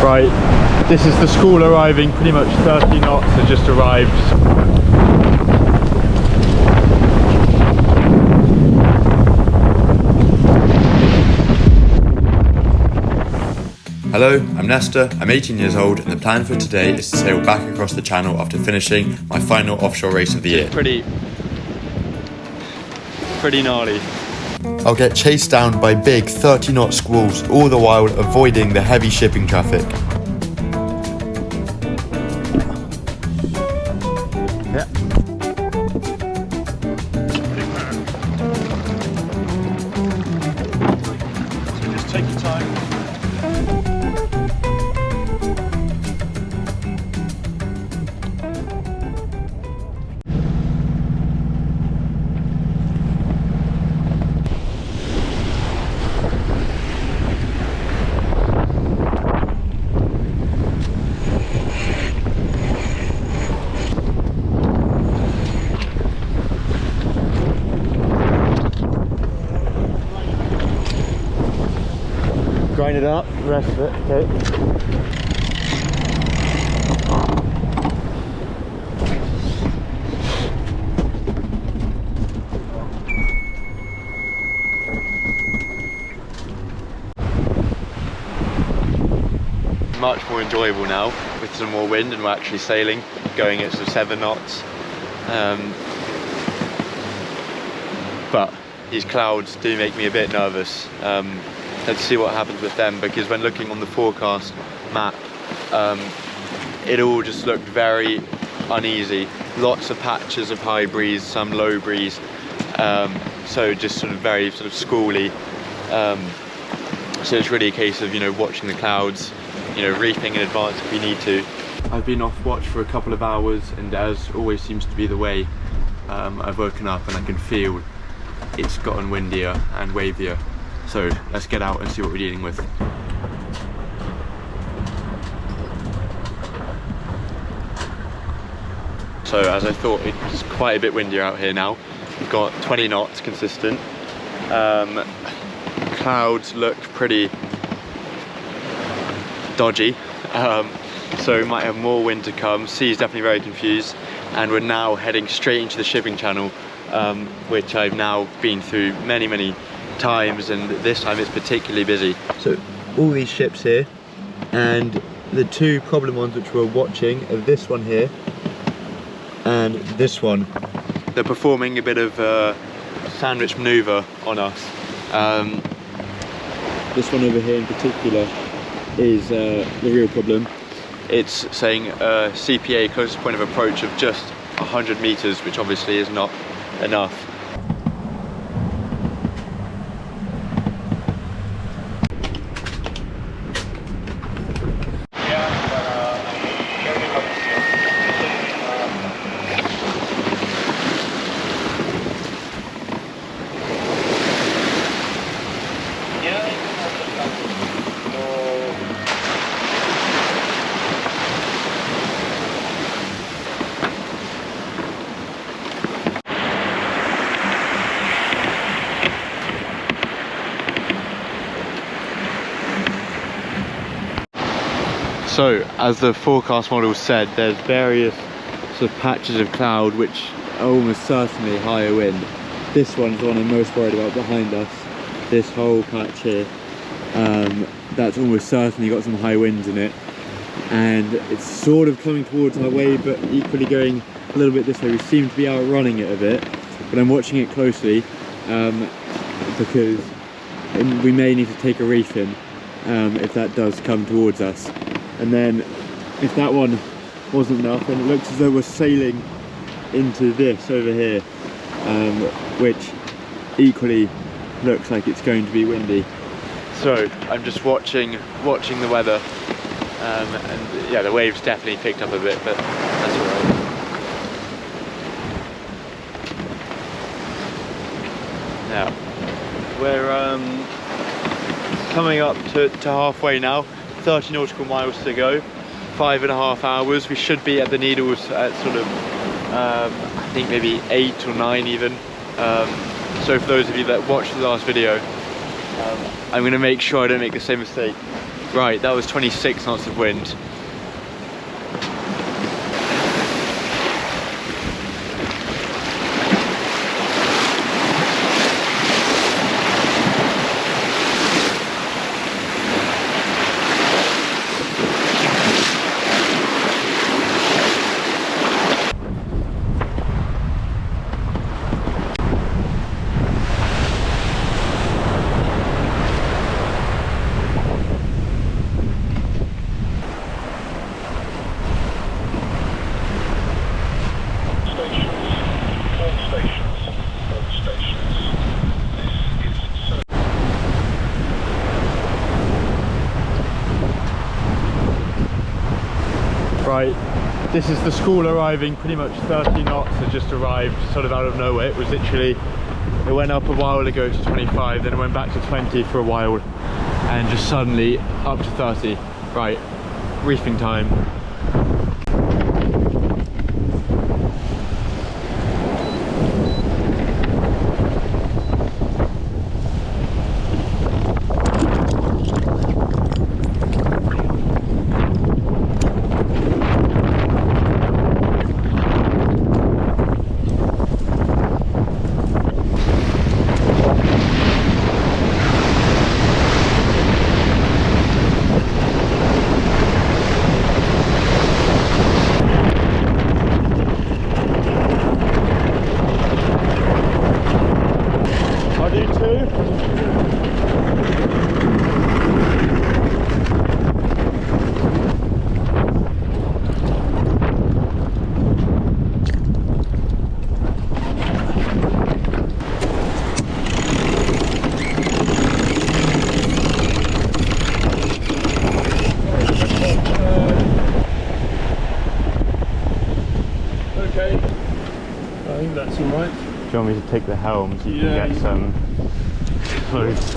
Right, this is the Squall arriving, pretty much 30 knots has just arrived. Hello, I'm Nestor, I'm 18 years old, and the plan for today is to sail back across the channel after finishing my final offshore race of the year. Pretty gnarly. I'll get chased down by big 30-knot squalls, all the while avoiding the heavy shipping traffic. Yeah. So just take your time. Grind it up, the rest of it, okay. Much more enjoyable now with some more wind, and we're actually sailing, going at sort of 7 knots. But these clouds do make me a bit nervous. Let's see what happens with them, because when looking on the forecast map, it all just looked very uneasy. Lots of patches of high breeze, some low breeze, so just sort of very sort of squally. So it's really a case of, you know, watching the clouds, you know, reefing in advance if we need to. I've been off watch for a couple of hours, and as always seems to be the way, I've woken up and I can feel it's gotten windier and wavier. So let's get out and see what we're dealing with. So as I thought, it's quite a bit windier out here now. We've got 20 knots consistent. Clouds look pretty dodgy. So we might have more wind to come. Sea's definitely very confused. And we're now heading straight into the shipping channel, which I've now been through many times, and this time it's particularly busy. So all these ships here, and the two problem ones which we're watching are this one here and this one. They're performing a bit of a sandwich maneuver on us. This one over here in particular is the real problem. It's saying CPA, closest point of approach, of just 100 meters, which obviously is not enough. So, as the forecast model said, there's various sort of patches of cloud which are almost certainly higher wind. This one's the one I'm most worried about behind us. This whole patch here, that's almost certainly got some high winds in it. And it's sort of coming towards our way, but equally going a little bit this way. We seem to be outrunning it a bit, but I'm watching it closely because we may need to take a reef in if that does come towards us. And then if that one wasn't enough, then it looks as though we're sailing into this over here, which equally looks like it's going to be windy. So I'm just watching the weather, and yeah, the waves definitely picked up a bit, but that's alright. Now we're coming up to halfway now. 30 nautical miles to go, 5.5 hours. We should be at the Needles at sort of I think maybe 8 or 9 even. So for those of you that watched the last video, I'm going to make sure I don't make the same mistake. Right, that was 26 knots of wind. Right, this is the Squall arriving, pretty much 30 knots. It just arrived sort of out of nowhere. It was literally, it went up a while ago to 25, then it went back to 20 for a while, and just suddenly up to 30. Right, reefing time. I think that's alright. Do you want me to take the helm so you can get some close?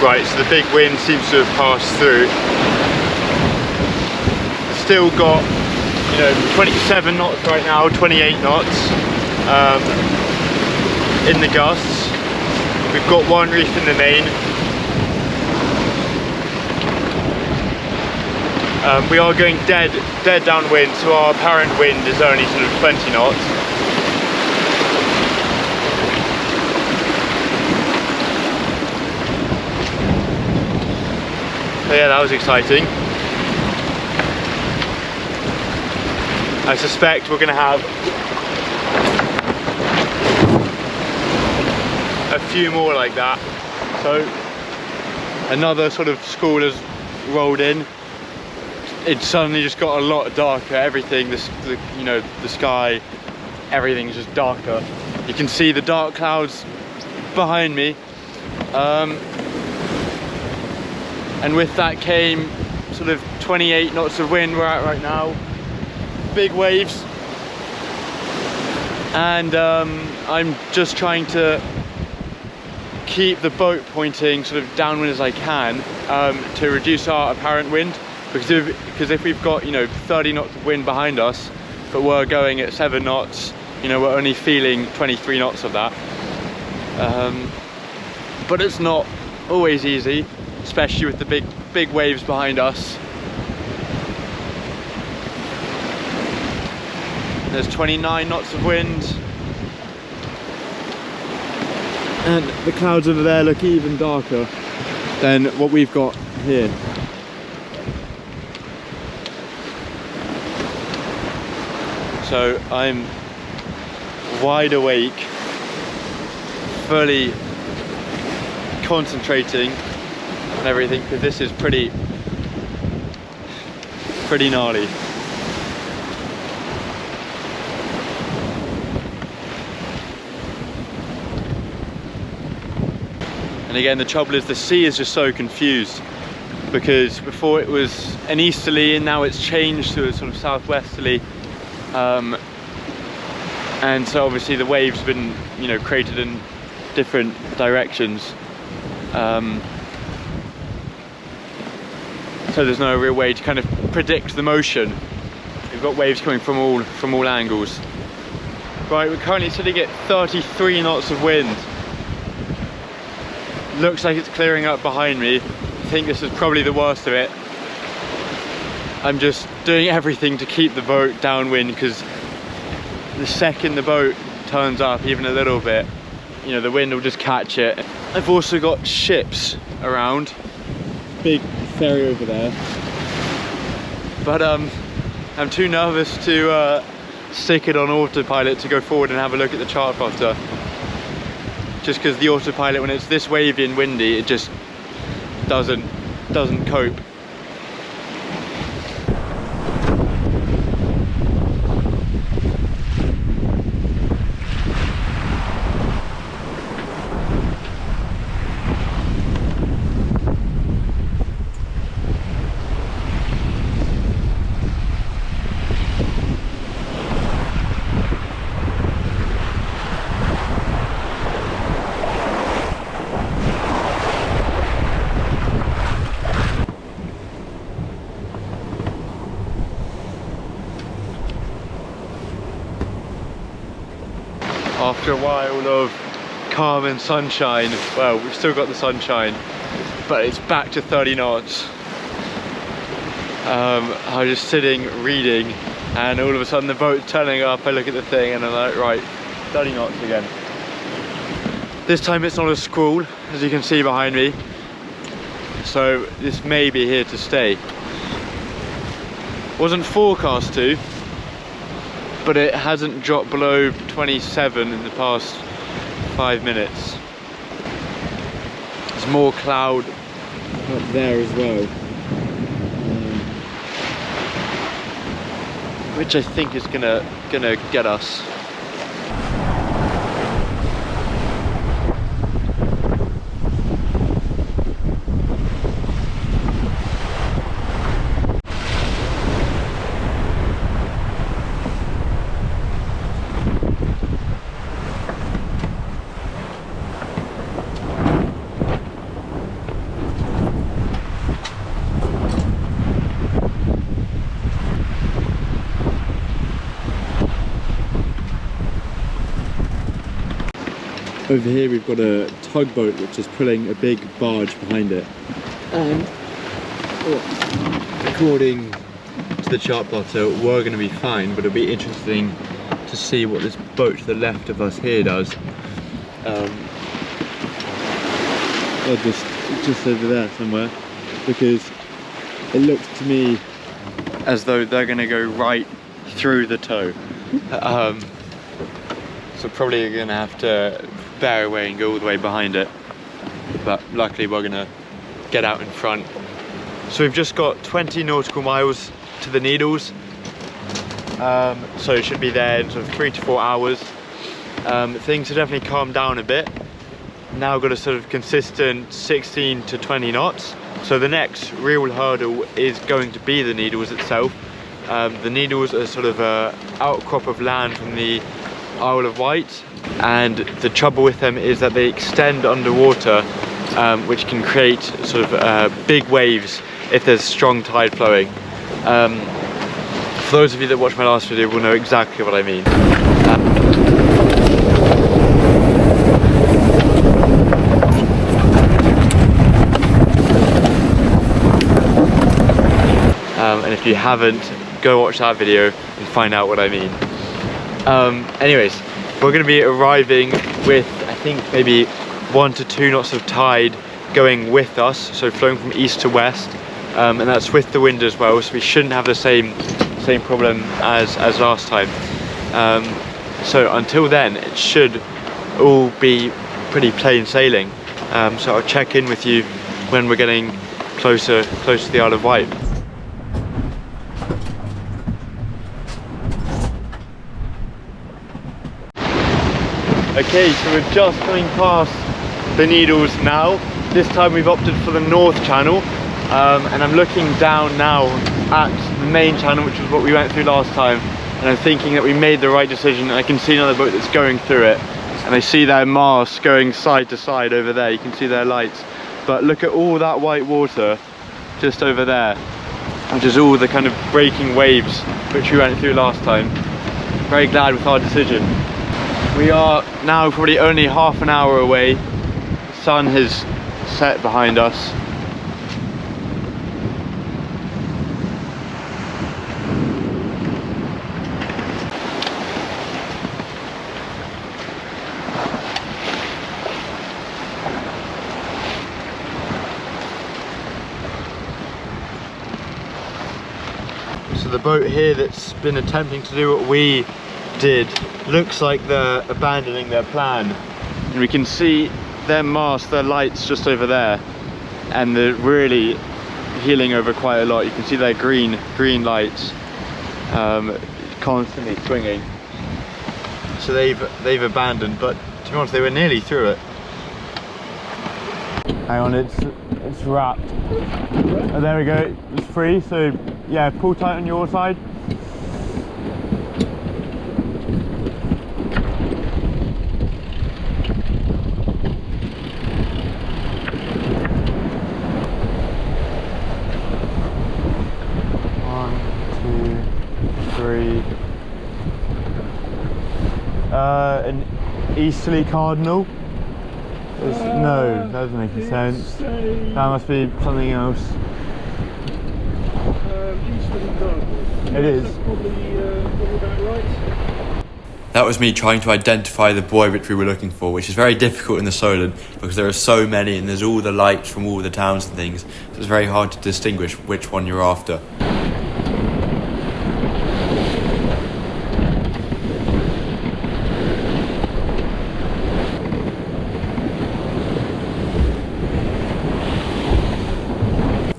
Right, so the big wind seems to have passed through. Still got, 27 knots right now, 28 knots in the gusts. We've got one reef in the main. We are going dead downwind, so our apparent wind is only sort of 20 knots. So yeah, that was exciting. I suspect we're going to have a few more like that. So another sort of squall has rolled in. It suddenly just got a lot darker. Everything, the sky, everything's just darker. You can see the dark clouds behind me. And with that came sort of 28 knots of wind we're at right now. Big waves. And I'm just trying to keep the boat pointing sort of downwind as I can to reduce our apparent wind. Because if we've got 30 knots of wind behind us, but we're going at 7 knots, we're only feeling 23 knots of that. But it's not always easy, especially with the big waves behind us. There's 29 knots of wind. And the clouds over there look even darker than what we've got here. So I'm wide awake, fully concentrating on everything, because this is pretty gnarly. And again, the trouble is the sea is just so confused. because before it was an easterly and now it's changed to a sort of southwesterly, and so obviously the waves have been, you know, created in different directions, so there's no real way to kind of predict the motion. We've got waves coming from all angles. Right, we're currently sitting at 33 knots of wind. Looks like it's clearing up behind me. I think this is probably the worst of it. I'm just doing everything to keep the boat downwind, because the second the boat turns up even a little bit, you know, the wind will just catch it. I've also got ships around, big ferry over there, but I'm too nervous to stick it on autopilot to go forward and have a look at the chart plotter, just because the autopilot, when it's this wavy and windy, it just doesn't cope. After a while of calm and sunshine, well, we've still got the sunshine, but it's back to 30 knots. I was just sitting reading, and all of a sudden the boat's turning up. I look at the thing and I'm like, right, 30 knots again. This time it's not a squall, as you can see behind me, so this may be here to stay. Wasn't forecast to, but it hasn't dropped below 27 in the past 5 minutes. There's more cloud up there as well, which I think is gonna get us. Over here we've got a tugboat which is pulling a big barge behind it. According to the chart plotter, we're going to be fine, but it'll be interesting to see what this boat to the left of us here does. Just over there somewhere, because it looks to me as though they're going to go right through the tow. So probably going to have to bear away and go all the way behind it, but luckily we're gonna get out in front. So we've just got 20 nautical miles to the Needles, so it should be there in sort of 3 to 4 hours. Things have definitely calmed down a bit. Now got a sort of consistent 16 to 20 knots, so the next real hurdle is going to be the Needles itself. The Needles are sort of an outcrop of land from the Isle of Wight, and the trouble with them is that they extend underwater, which can create sort of big waves if there's strong tide flowing. For those of you that watched my last video will know exactly what I mean. And if you haven't, go watch that video and find out what I mean. Anyways, we're going to be arriving with, I think, maybe 1 to 2 knots of tide going with us, so flowing from east to west, and that's with the wind as well, so we shouldn't have the same problem as last time. So until then, it should all be pretty plain sailing. So I'll check in with you when we're getting closer to the Isle of Wight. Okay, so we're just coming past the Needles now. This time we've opted for the north channel, and I'm looking down now at the main channel, which is what we went through last time, and I'm thinking that we made the right decision. I can see another boat that's going through it, and I see their masts going side to side over there. You can see their lights, but look at all that white water just over there, which is all the kind of breaking waves which we went through last time. Very glad with our decision. We are now probably only half an hour away. The sun has set behind us. So the boat here that's been attempting to do what we did looks like they're abandoning their plan, and we can see their mast, their lights just over there, and they're really heeling over quite a lot. You can see their green lights constantly swinging. So they've abandoned, but to be honest, they were nearly through it. Hang on, it's wrapped. Oh, there we go, it's free, so yeah, pull tight on your side. One, two, three. An easterly cardinal. No, that doesn't make any sense. That must be something else. It is. That's probably about right. That was me trying to identify the buoy which we were looking for, which is very difficult in the Solent because there are so many and there's all the lights from all the towns and things, so it's very hard to distinguish which one you're after.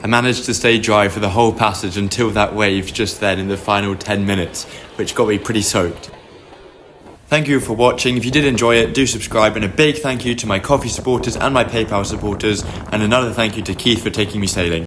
I managed to stay dry for the whole passage until that wave just then in the final 10 minutes, which got me pretty soaked. Thank you for watching. If you did enjoy it, do subscribe, and a big thank you to my Ko-fi supporters and my PayPal supporters, and another thank you to Keith for taking me sailing.